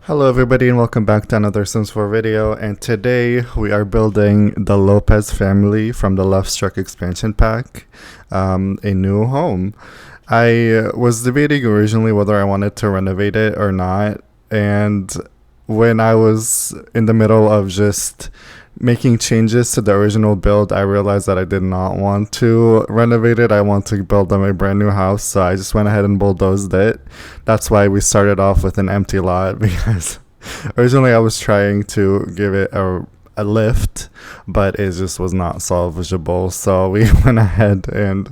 Hello everybody and welcome back to another Sims 4 video, and today we are building the Lopez family from the Lovestruck expansion pack, a new home. I was debating originally whether I wanted to renovate it or not, and when I was in the middle of just making changes to the original build, I realized that I did not want to renovate it. I want to build them a brand new house, so I just went ahead and bulldozed it. That's why we started off with an empty lot, because originally I was trying to give it a lift, but it just was not salvageable. So we went ahead and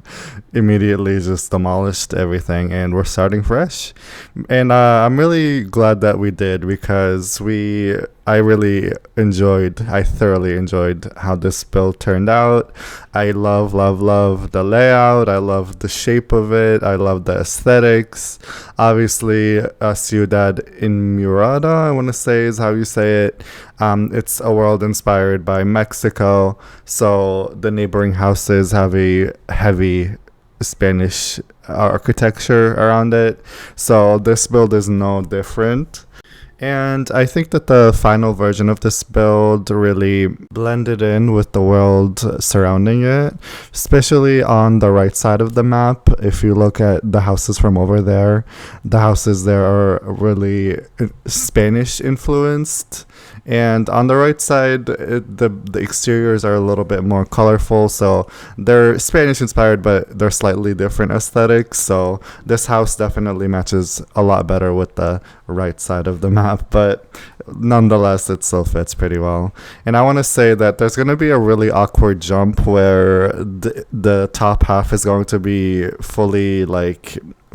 immediately just demolished everything, and we're starting fresh. And I'm really glad that we did, because I thoroughly enjoyed how this build turned out. I love the layout. I love the shape of it. I love the aesthetics. Obviously, Ciudad Enamorada, I want to say is how you say it. It's a world inspired by Mexico, so the neighboring houses have a heavy Spanish architecture around it. So this build is no different. And I think that the final version of this build really blended in with the world surrounding it, especially on the right side of the map. If you look at the houses from over there, the houses there are really Spanish influenced. And on the right side, the exteriors are a little bit more colorful, so they're Spanish inspired, but they're slightly different aesthetics. So this house definitely matches a lot better with the right side of the map, but nonetheless it still fits pretty well. And I want to say that there's going to be a really awkward jump where the top half is going to be fully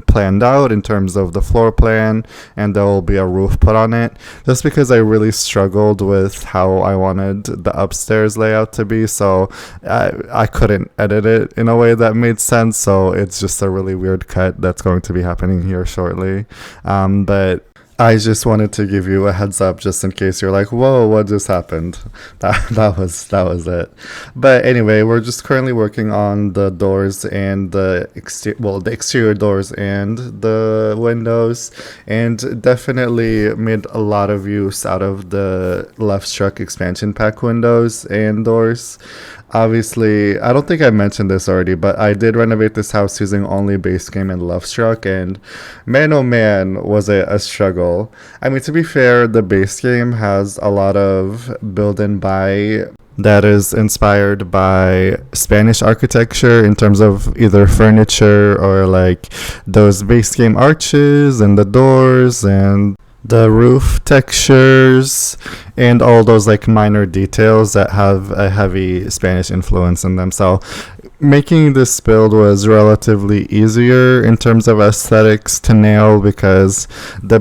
planned out in terms of the floor plan, and there will be a roof put on it, just because I really struggled with how I wanted the upstairs layout to be, so I couldn't edit it in a way that made sense. So it's just a really weird cut that's going to be happening here shortly, but I just wanted to give you a heads up just in case you're like, whoa, what just happened? That was it. But anyway, we're just currently working on the doors and the exterior doors and the windows, and definitely made a lot of use out of the Lovestruck expansion pack windows and doors. Obviously, I don't think I mentioned this already, but I did renovate this house using only base game and Lovestruck, and man oh man was it a struggle. I mean, to be fair, the base game has a lot of build and buy that is inspired by Spanish architecture in terms of either furniture or those base game arches and the doors and the roof textures and all those minor details that have a heavy Spanish influence in them. So making this build was relatively easier in terms of aesthetics to nail, because the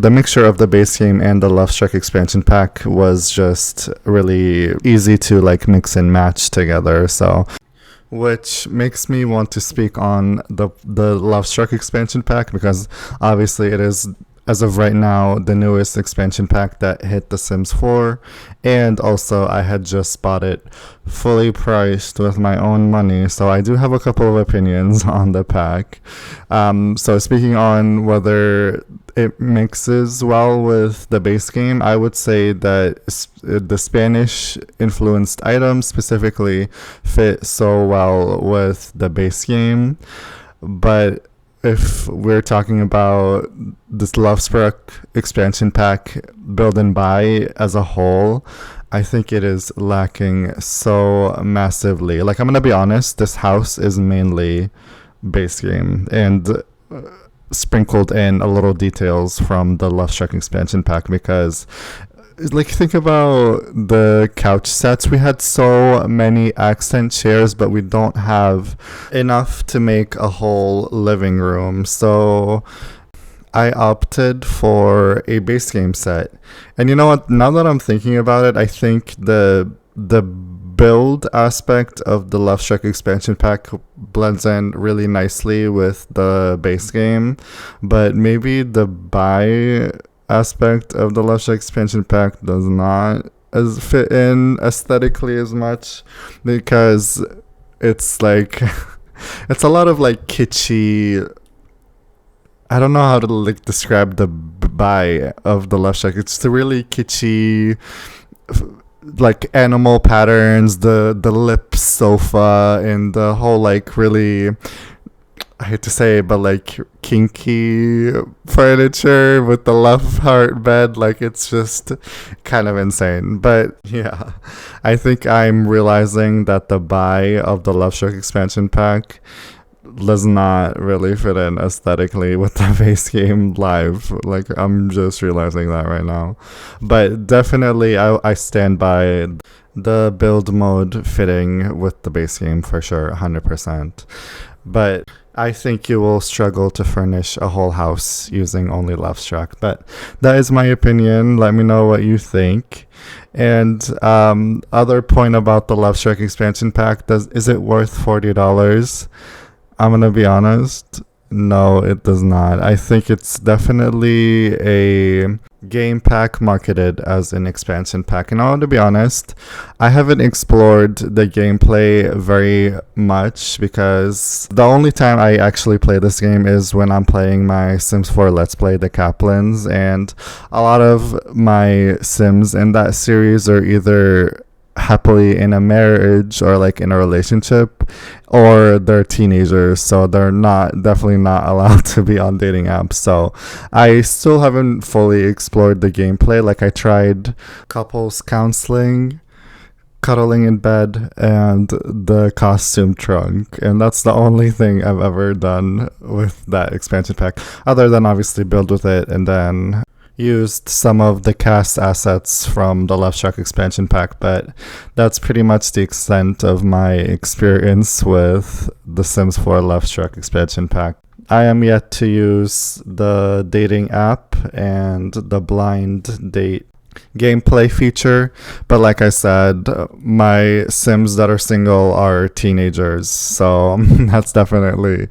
mixture of the base game and the Lovestruck expansion pack was just really easy to mix and match together. So which makes me want to speak on the Lovestruck expansion pack, because obviously it is, as of right now, the newest expansion pack that hit The Sims 4, and also I had just bought it fully priced with my own money, so I do have a couple of opinions on the pack. So speaking on whether it mixes well with the base game, I would say that the Spanish influenced items specifically fit so well with the base game. But if we're talking about this Lovestruck expansion pack build and buy as a whole, I think it is lacking so massively. I'm gonna be honest, this house is mainly base game and sprinkled in a little details from the Lovestruck expansion pack, because think about the couch sets. We had so many accent chairs, but we don't have enough to make a whole living room. So I opted for a base game set. And you know what? Now that I'm thinking about it, I think the build aspect of the Lovestruck expansion pack blends in really nicely with the base game, but maybe the buy aspect of the Lovestruck expansion pack does not fit in aesthetically as much, because it's it's a lot of kitschy I don't know how to like describe the buy of the Lovestruck. It's the really kitschy, f- like animal patterns, the lip sofa, and the whole like really, I hate to say it, but like kinky furniture with the love heart bed. Like it's just kind of insane. But yeah, I think I'm realizing that the buy of the Lovestruck expansion pack does not really fit in aesthetically with the base game live. Like I'm just realizing that right now. But definitely I stand by the build mode fitting with the base game for sure, 100%. But I think you will struggle to furnish a whole house using only Lovestruck. But that is my opinion. Let me know what you think. And other point about the Lovestruck expansion pack, is it worth $40? I'm gonna be honest. No, it does not. I think it's definitely a game pack marketed as an expansion pack. And I want to be honest, I haven't explored the gameplay very much because the only time I actually play this game is when I'm playing my Sims 4 Let's Play, the Kaplans. And a lot of my Sims in that series are either happily in a marriage or like in a relationship, or they're teenagers, so they're definitely not allowed to be on dating apps. So I still haven't fully explored the gameplay. Like I tried couples counseling, cuddling in bed, and the costume trunk, and that's the only thing I've ever done with that expansion pack, other than obviously build with it and then used some of the cast assets from the Lovestruck expansion pack. But that's pretty much the extent of my experience with the Sims 4 Lovestruck expansion pack. I am yet to use the dating app and the blind date gameplay feature, but like I said, my Sims that are single are teenagers, so that's definitely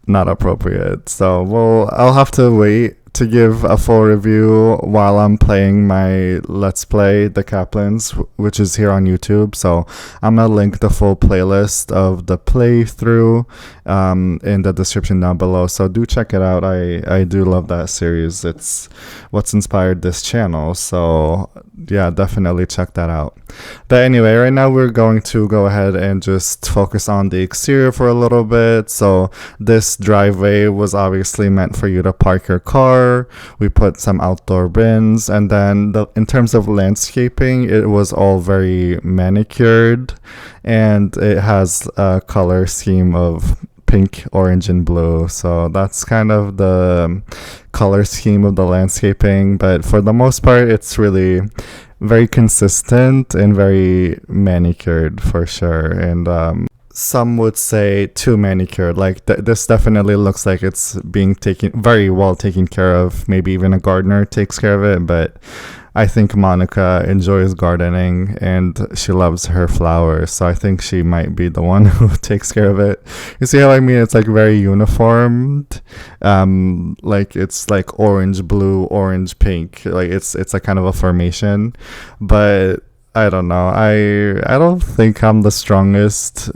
not appropriate. So I'll have to wait to give a full review while I'm playing my Let's Play, The Kaplans, which is here on YouTube. So I'm going to link the full playlist of the playthrough in the description down below. So do check it out. I do love that series. It's what's inspired this channel. So yeah, definitely check that out. But anyway, right now we're going to go ahead and just focus on the exterior for a little bit. So this driveway was obviously meant for you to park your car. We put some outdoor bins, and then in terms of landscaping, it was all very manicured, and it has a color scheme of pink, orange, and blue. So that's kind of the color scheme of the landscaping, but for the most part, it's really very consistent and very manicured for sure. And some would say too manicured. Like this definitely looks like it's being very well taken care of. Maybe even a gardener takes care of it. But I think Monica enjoys gardening and she loves her flowers, so I think she might be the one who takes care of it. You see how I mean? It's like very uniformed. Like it's like orange, blue, orange, pink. Like it's a kind of a formation, but I don't know. I don't think I'm the strongest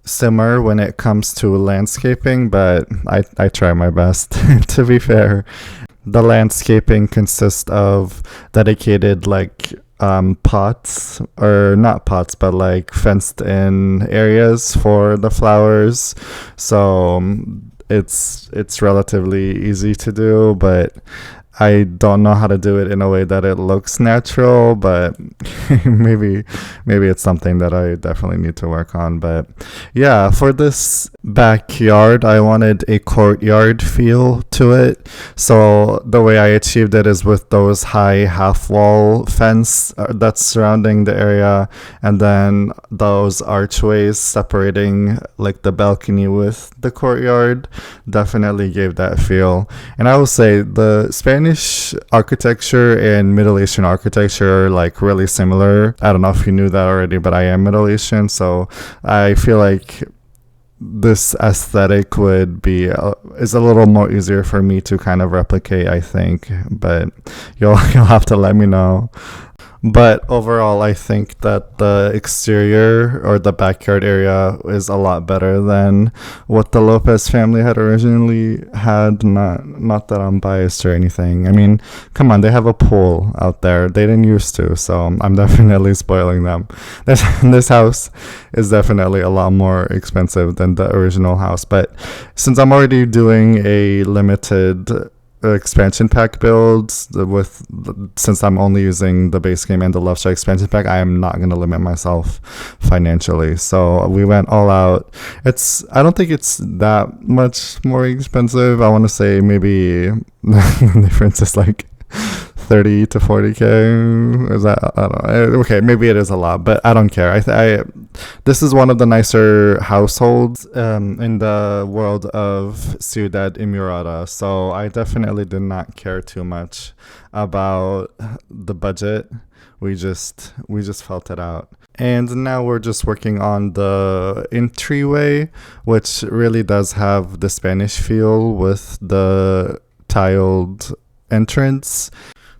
simmer when it comes to landscaping, but I try my best. To be fair, the landscaping consists of dedicated like pots, or not pots, but like fenced in areas for the flowers. So it's relatively easy to do, but I don't know how to do it in a way that it looks natural, but maybe it's something that I definitely need to work on. But yeah, for this backyard, I wanted a courtyard feel to it. So the way I achieved it is with those high half wall fence that's surrounding the area, and then those archways separating like the balcony with the courtyard definitely gave that feel. And I will say the Spanish architecture and Middle Eastern architecture are like really similar. I don't know if you knew that already, but I am Middle Eastern, so I feel like this aesthetic is a little more easier for me to kind of replicate, I think. But you'll have to let me know. But overall, I think that the exterior or the backyard area is a lot better than what the Lopez family had originally had. Not that I'm biased or anything. I mean, come on, they have a pool out there. They didn't used to, so I'm definitely spoiling them. This house is definitely a lot more expensive than the original house. But since I'm already doing a limited expansion pack builds with, since I'm only using the base game and the Lovestruck expansion pack, I am not going to limit myself financially. So we went all out. I don't think it's that much more expensive. I want to say maybe the difference is like 30 to 40K. Is that, I don't know. Okay, maybe it is a lot, but I don't care. This is one of the nicer households in the world of Ciudad Enamorada, so I definitely did not care too much about the budget. We just felt it out. And now we're just working on the entryway, which really does have the Spanish feel with the tiled entrance.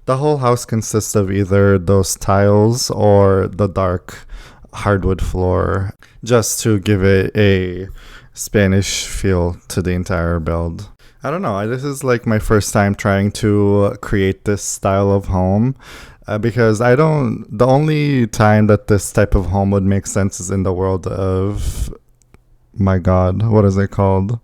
The whole house consists of either those tiles or the dark hardwood floor, just to give it a Spanish feel to the entire build. I don't know, this is like my first time trying to create this style of home. Because the only time that this type of home would make sense is in the world of, my God, what is it called?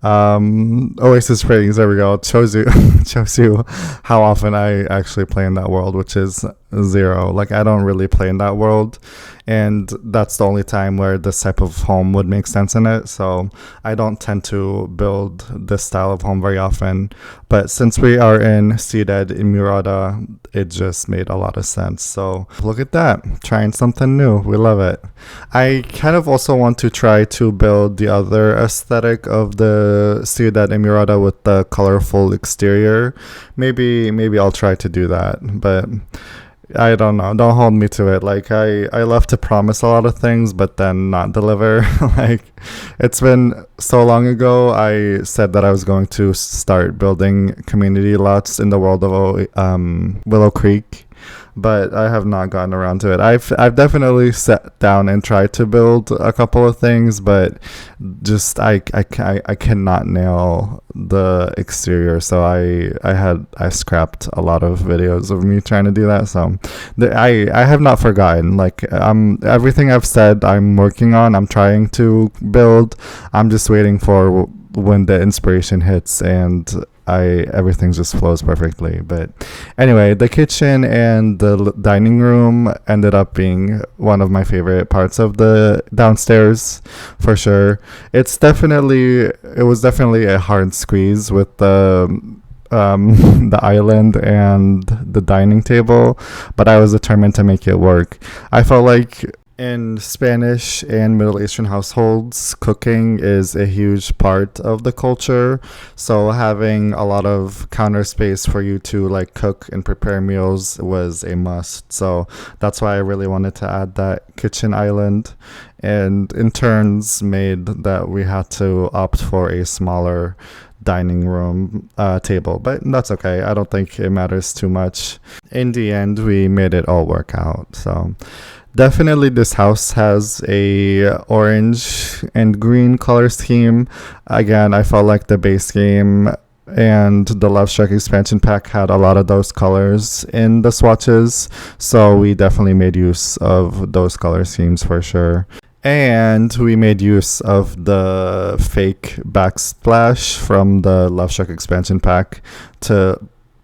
Oasis Springs. There we go. It shows you how often I actually play in that world, which is 0. Like, I don't really play in that world, and that's the only time where this type of home would make sense in it. So I don't tend to build this style of home very often, but since we are in Ciudad Enamorada, it just made a lot of sense. So look at that, trying something new. We love it. I kind of also want to try to build the other aesthetic of the Ciudad Enamorada with the colorful exterior. Maybe I'll try to do that, but I don't know. Don't hold me to it. Like, I love to promise a lot of things, but then not deliver. Like, it's been so long ago. I said that I was going to start building community lots in the world of Willow Creek, but I have not gotten around to it. I've definitely sat down and tried to build a couple of things, but just I cannot nail the exterior. So I scrapped a lot of videos of me trying to do that. So I have not forgotten. Like, everything I've said I'm working on, I'm trying to build. I'm just waiting for when the inspiration hits and everything just flows perfectly. But anyway, the kitchen and the dining room ended up being one of my favorite parts of the downstairs, for sure. It was definitely a hard squeeze with the island and the dining table, but I was determined to make it work. I felt like in Spanish and Middle Eastern households, cooking is a huge part of the culture. So having a lot of counter space for you to like cook and prepare meals was a must. So that's why I really wanted to add that kitchen island. And in turns made that we had to opt for a smaller dining room table, but that's okay. I don't think it matters too much. In the end, we made it all work out. So definitely this house has a orange and green color scheme. Again, I felt like the base game and the Lovestruck expansion pack had a lot of those colors in the swatches, so we definitely made use of those color schemes for sure. And we made use of the fake backsplash from the Lovestruck expansion pack to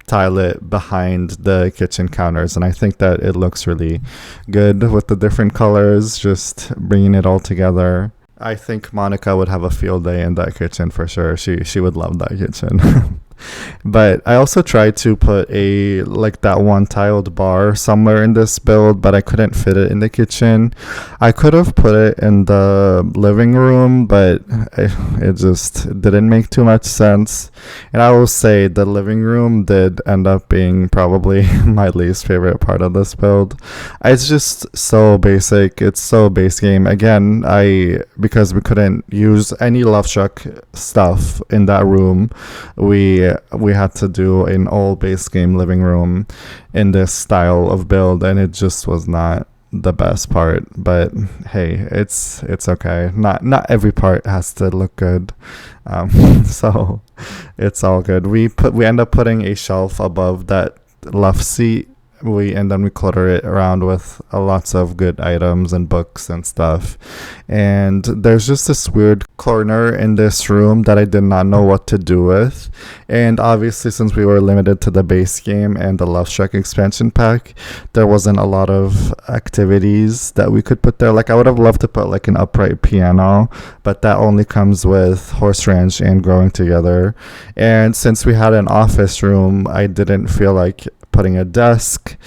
tile it behind the kitchen counters, and I think that it looks really good with the different colors, just bringing it all together. I think Monica would have a field day in that kitchen for sure. She would love that kitchen. But I also tried to put that one tiled bar somewhere in this build, but I couldn't fit it in the kitchen. I could have put it in the living room, but it just didn't make too much sense. And I will say the living room did end up being probably my least favorite part of this build. It's just so basic. It's so base game. Again, because we couldn't use any Lovestruck stuff in that room, we we had to do an all base game living room in this style of build, and it just was not the best part. But hey, it's okay. Not every part has to look good. So it's all good. We end up putting a shelf above that left seat. And then we clutter it around with lots of good items and books and stuff. And there's just this weird corner in this room that I did not know what to do with. And obviously, since we were limited to the base game and the Lovestruck expansion pack, there wasn't a lot of activities that we could put there. Like, I would have loved to put like an upright piano, but that only comes with Horse Ranch and Growing Together. And since we had an office room, I didn't feel like putting a desk,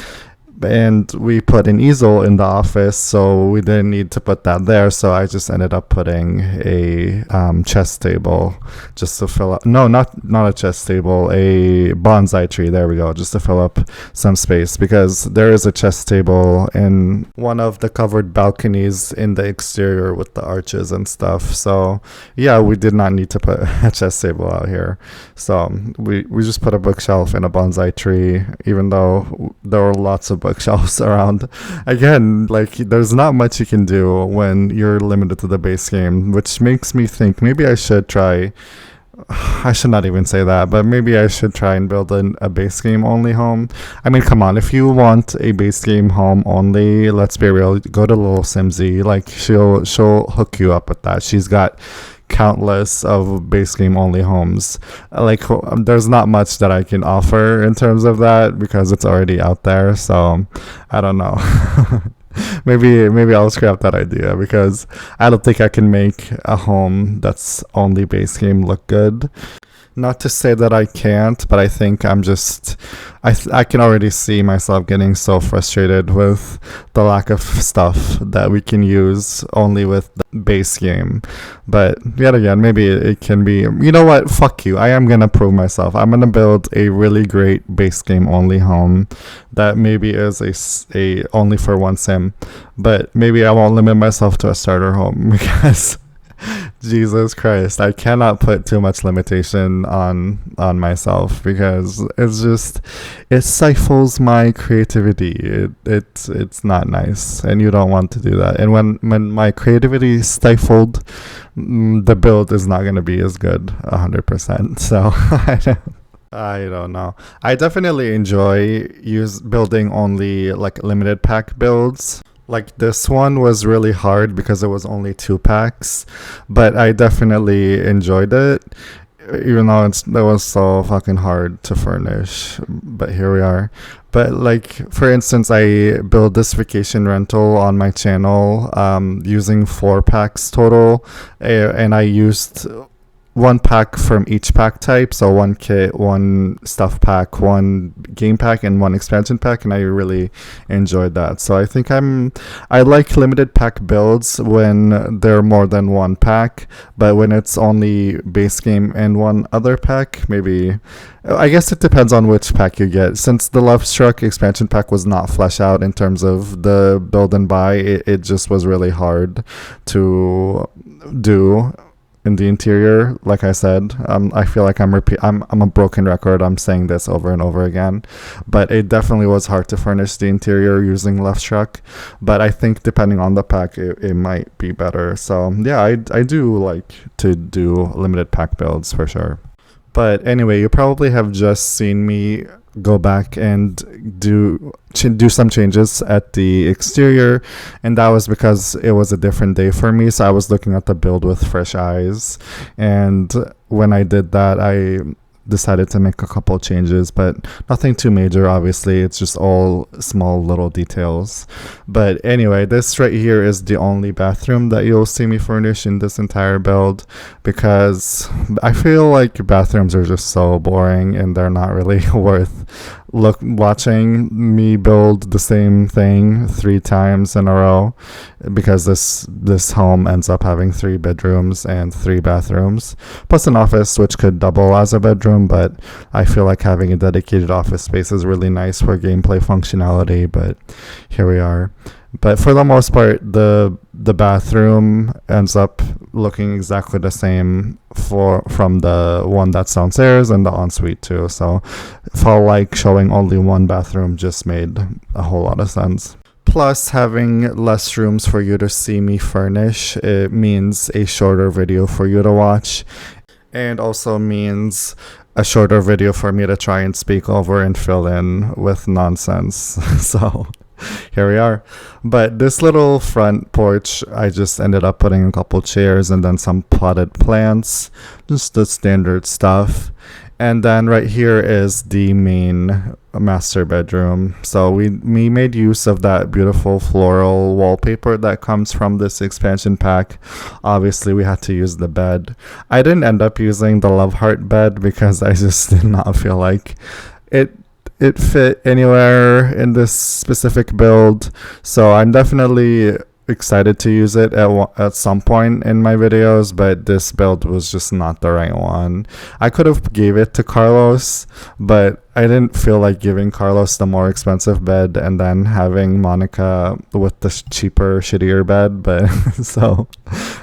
and we put an easel in the office, so we didn't need to put that there. So I just ended up putting a chess table just to fill up. No, not a chess table, a bonsai tree. There we go, just to fill up some space, because there is a chess table in one of the covered balconies in the exterior with the arches and stuff. So yeah, we did not need to put a chess table out here. So we just put a bookshelf and a bonsai tree, even though there were lots of bookshelves around. Again, like, there's not much you can do when you're limited to the base game, which makes me think maybe I should try. I should not even say that, but maybe I should try and build a base game only home. I mean, come on, if you want a base game home only, let's be real, go to Little Simsy. Like, she'll hook you up with that. She's got countless of base game only homes. Like, there's not much that I can offer in terms of that because it's already out there. So I don't know. maybe I'll scrap that idea, because I don't think I can make a home that's only base game look good. Not to say that I can't, but I think I'm just, I can already see myself getting so frustrated with the lack of stuff that we can use only with the base game. But yet again, maybe it can be, you know what, fuck you. I am going to prove myself. I'm going to build a really great base game only home that maybe is a only for one sim. But maybe I won't limit myself to a starter home, because Jesus Christ, I cannot put too much limitation on myself, because it stifles my creativity. It's not nice, and you don't want to do that. And when my creativity is stifled, the build is not going to be as good 100%. So I don't know. I definitely enjoy building only like limited pack builds. Like, this one was really hard because it was only 2 packs, but I definitely enjoyed it, even though it was so fucking hard to furnish. But here we are. But like, for instance, I built this vacation rental on my channel using 4 packs total, and I used 1 pack from each pack type, so 1 kit, 1 stuff pack, 1 game pack, and 1 expansion pack, and I really enjoyed that. So I think I like limited pack builds when they're more than 1 pack, but when it's only base game and 1 other pack, maybe, I guess it depends on which pack you get. Since the Lovestruck expansion pack was not flesh out in terms of the build and buy, it just was really hard to do in the interior. Like I said, I feel like I'm a broken record. I'm saying this over and over again, but it definitely was hard to furnish the interior using Lovestruck. But I think depending on the pack, it might be better. So yeah, I do like to do limited pack builds for sure. But anyway, you probably have just seen me go back and do some changes at the exterior, and that was because it was a different day for me, so I was looking at the build with fresh eyes. And when I did that, I decided to make a couple changes, but nothing too major. Obviously, it's just all small little details. But anyway, this right here is the only bathroom that you'll see me furnish in this entire build, because I feel like bathrooms are just so boring and they're not really worth watching me build the same thing 3 times in a row, because this home ends up having 3 bedrooms and 3 bathrooms plus an office, which could double as a bedroom. But I feel like having a dedicated office space is really nice for gameplay functionality. But here we are. But for the most part, the bathroom ends up looking exactly the same from the one that's downstairs and the ensuite too. So felt like showing only one bathroom just made a whole lot of sense. Plus, having less rooms for you to see me furnish, it means a shorter video for you to watch, and also means a shorter video for me to try and speak over and fill in with nonsense. So here we are. But this little front porch, I just ended up putting a couple chairs and then some potted plants, just the standard stuff. And then right here is the main master bedroom. So we made use of that beautiful floral wallpaper that comes from this expansion pack. Obviously, we had to use the bed. I didn't end up using the Love Heart bed because I just did not feel like it fit anywhere in this specific build. So I'm definitely excited to use it at some point in my videos, but this build was just not the right one. I could have gave it to Carlos, but I didn't feel like giving Carlos the more expensive bed and then having Monica with the cheaper, shittier bed. But so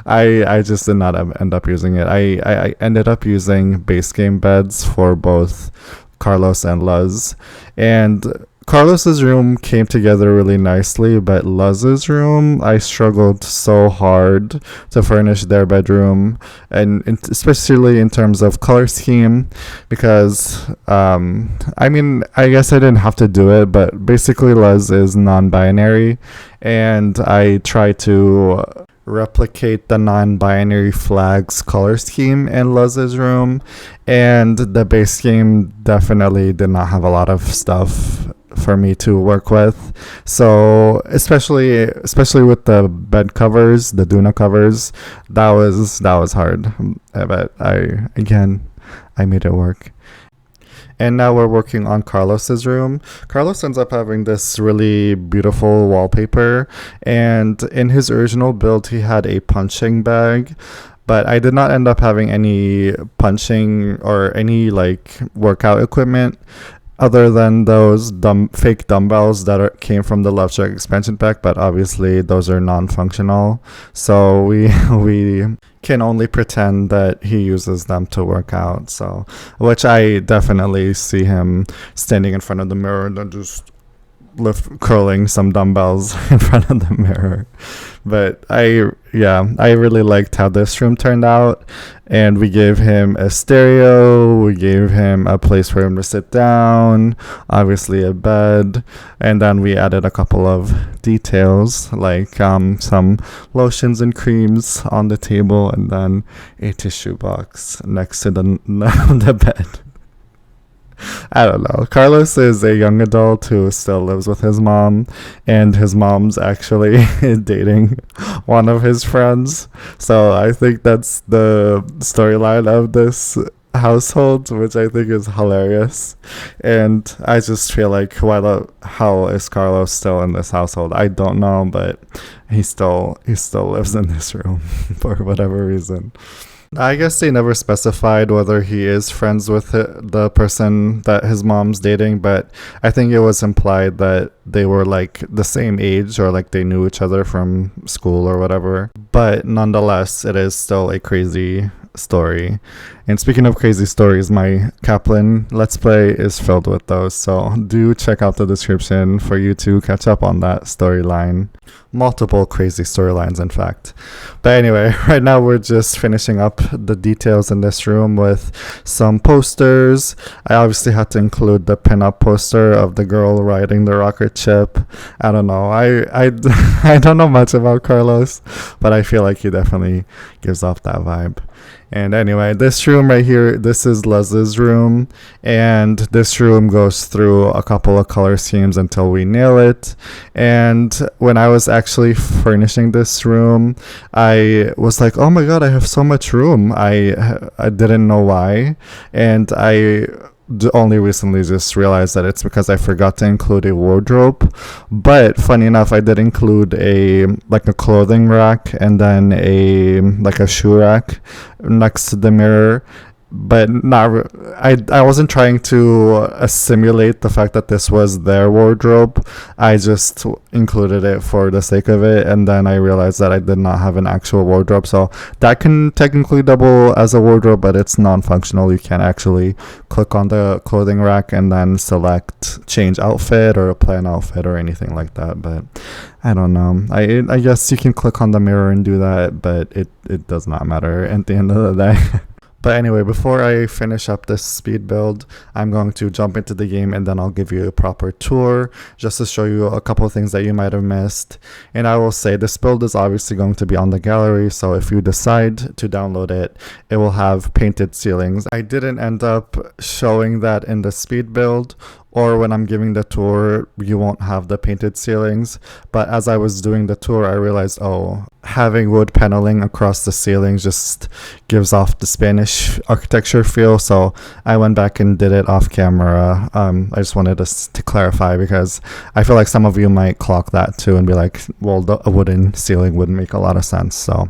I just did not end up using it. I ended up using base game beds for both Carlos and Luz, and Carlos's room came together really nicely, but Luz's room, I struggled so hard to furnish their bedroom, and especially in terms of color scheme, because I mean, I guess I didn't have to do it, but basically Luz is non-binary, and I try to replicate the non-binary flags color scheme in Luz's room, and the base game definitely did not have a lot of stuff for me to work with. So especially with the bed covers, the Duna covers, that was hard, but I made it work. And now we're working on Carlos's room. Carlos ends up having this really beautiful wallpaper, and in his original build he had a punching bag, but I did not end up having any punching or any like workout equipment other than those fake dumbbells that came from the Lovestruck expansion pack, but obviously those are non-functional, so we can only pretend that he uses them to work out. So, which I definitely see him standing in front of the mirror and then just curling some dumbbells in front of the mirror. But I really liked how this room turned out, and we gave him a stereo, we gave him a place for him to sit down, obviously a bed, and then we added a couple of details like some lotions and creams on the table, and then a tissue box next to the bed. I don't know. Carlos is a young adult who still lives with his mom, and his mom's actually dating one of his friends. So I think that's the storyline of this household, which I think is hilarious. And I just feel like, why the hell is Carlos still in this household? I don't know, but he still lives in this room for whatever reason. I guess they never specified whether he is friends with the person that his mom's dating, but I think it was implied that they were like the same age, or like they knew each other from school or whatever. But nonetheless, it is still a crazy story. And speaking of crazy stories, my Kaplan Let's Play is filled with those, so do check out the description for you to catch up on that storyline. Multiple crazy storylines, in fact. But anyway, right now we're just finishing up the details in this room with some posters. I obviously had to include the pinup poster of the girl riding the rocket ship. I don't know. I don't know much about Carlos, but I feel like he definitely gives off that vibe. And anyway, this room right here, this is Luz's room, and this room goes through a couple of color schemes until we nail it. And when I was actually furnishing this room, I was like, oh my god, I have so much room. I didn't know why, and I only recently just realized that it's because I forgot to include a wardrobe. But funny enough, I did include a clothing rack and then a shoe rack next to the mirror, but I wasn't trying to simulate the fact that this was their wardrobe. I just included it for the sake of it, and then I realized that I did not have an actual wardrobe, so that can technically double as a wardrobe, but it's non-functional. You can't actually click on the clothing rack and then select change outfit or plan outfit or anything like that. But I don't know. I guess you can click on the mirror and do that, but it does not matter at the end of the day. But anyway, before I finish up this speed build, I'm going to jump into the game and then I'll give you a proper tour just to show you a couple of things that you might have missed. And I will say this build is obviously going to be on the gallery, so if you decide to download it, it will have painted ceilings. I didn't end up showing that in the speed build, or when I'm giving the tour, you won't have the painted ceilings. But as I was doing the tour, I realized, oh, having wood paneling across the ceilings just gives off the Spanish architecture feel. So I went back and did it off camera. I just wanted to clarify, because I feel like some of you might clock that too and be like, well, a wooden ceiling wouldn't make a lot of sense. So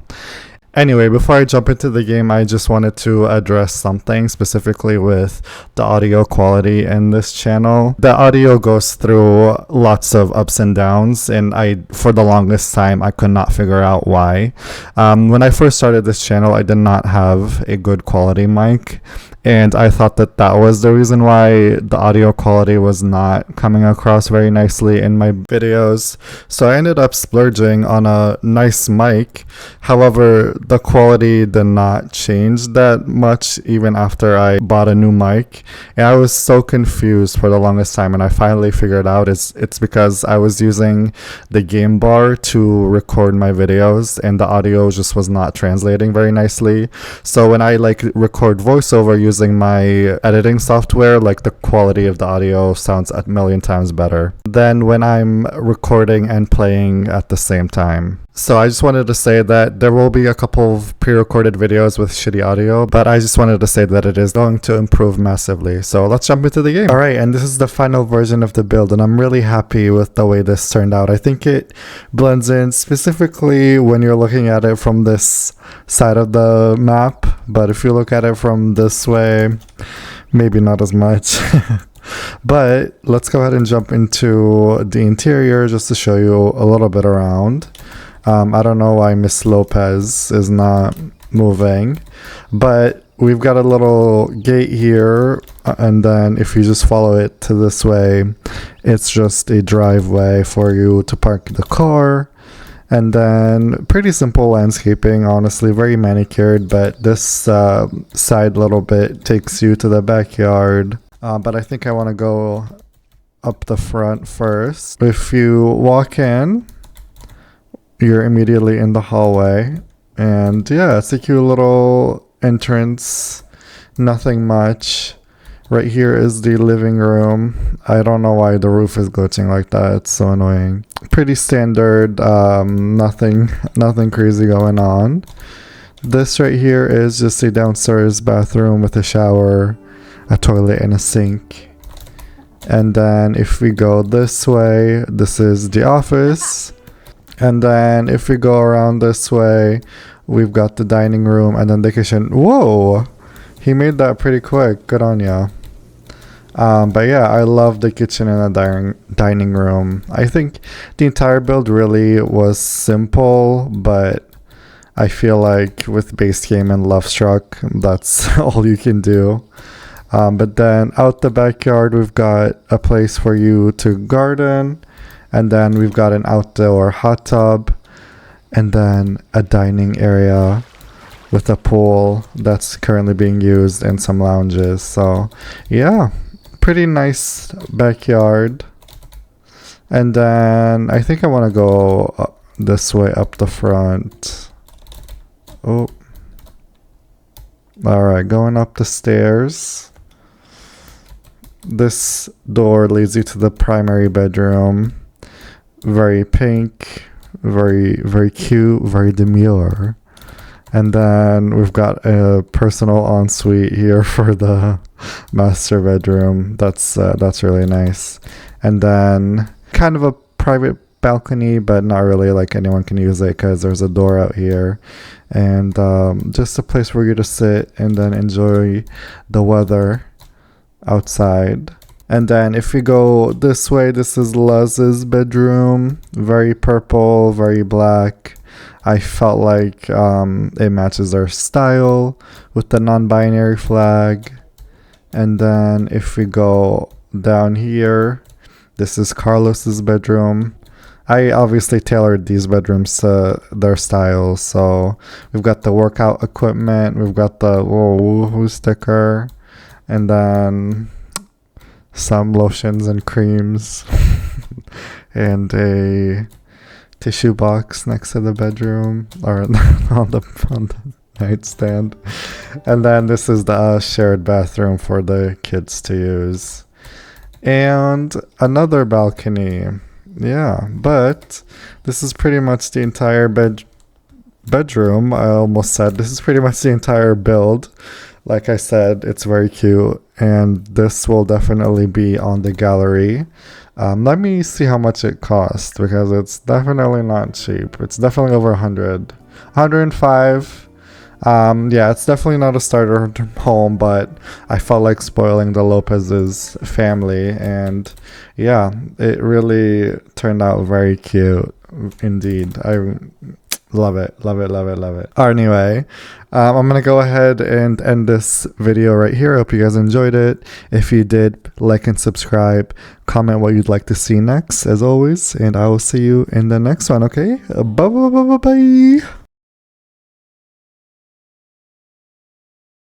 anyway, before I jump into the game, I just wanted to address something specifically with the audio quality in this channel. The audio goes through lots of ups and downs, and for the longest time, I could not figure out why. When I first started this channel, I did not have a good quality mic, and I thought that was the reason why the audio quality was not coming across very nicely in my videos. So I ended up splurging on a nice mic. However, the quality did not change that much even after I bought a new mic, and I was so confused for the longest time, and I finally figured out it's because I was using the game bar to record my videos and the audio just was not translating very nicely. So when I record voiceover using my editing software, the quality of the audio sounds a million times better than when I'm recording and playing at the same time. So I just wanted to say that there will be a couple of pre-recorded videos with shitty audio, but I just wanted to say that it is going to improve massively. So let's jump into the game. Alright, and this is the final version of the build, and I'm really happy with the way this turned out. I think it blends in specifically when you're looking at it from this side of the map, but if you look at it from this way, maybe not as much. But let's go ahead and jump into the interior just to show you a little bit around. I don't know why Miss Lopez is not moving, but we've got a little gate here, and then if you just follow it to this way, it's just a driveway for you to park the car. And then pretty simple landscaping, honestly, very manicured, but this side little bit takes you to the backyard. But I think I want to go up the front first. If you walk in, you're immediately in the hallway, and yeah, it's a cute little entrance, nothing much. Right here is the living room. I don't know why the roof is glitching like that, it's so annoying. Pretty standard, nothing crazy going on. This right here is just a downstairs bathroom with a shower, a toilet, and a sink. And then if we go this way, this is the office. And then if we go around this way, we've got the dining room and then the kitchen. Whoa! He made that pretty quick. Good on ya. But yeah, I love the kitchen and the dining room. I think the entire build really was simple, but I feel like with base game and Lovestruck, that's all you can do. But then out the backyard, we've got a place for you to garden. And then we've got an outdoor hot tub, and then a dining area with a pool that's currently being used and some lounges. So yeah, pretty nice backyard. And then I think I want to go this way up the front. Oh, all right, going up the stairs. This door leads you to the primary bedroom. Very pink, very cute, very demure. And then we've got a personal ensuite here for the master bedroom. That's really nice. And then kind of a private balcony, but not really like anyone can use it because there's a door out here, and just a place for you to sit and then enjoy the weather outside. And then if we go this way, this is Lez's bedroom. Very purple, very black. I felt like it matches their style with the non-binary flag. And then if we go down here, this is Carlos's bedroom. I obviously tailored these bedrooms to their style. So we've got the workout equipment, we've got the woohoo sticker, and then some lotions and creams and a tissue box next to the bedroom, or on the nightstand. And then this is the shared bathroom for the kids to use, and another balcony. Yeah, but this is pretty much the entire bedroom. I almost said this is pretty much the entire build. Like I said, it's very cute, and this will definitely be on the gallery. Let me see how much it costs, because it's definitely not cheap. It's definitely over 105. Yeah, it's definitely not a starter home, but I felt like spoiling the Lopez's family, and yeah, it really turned out very cute indeed. I love it. Anyway, I'm gonna go ahead and end this video right here. I hope you guys enjoyed it. If you did, like and subscribe, comment what you'd like to see next, as always, and I will see you in the next one. Okay, bye.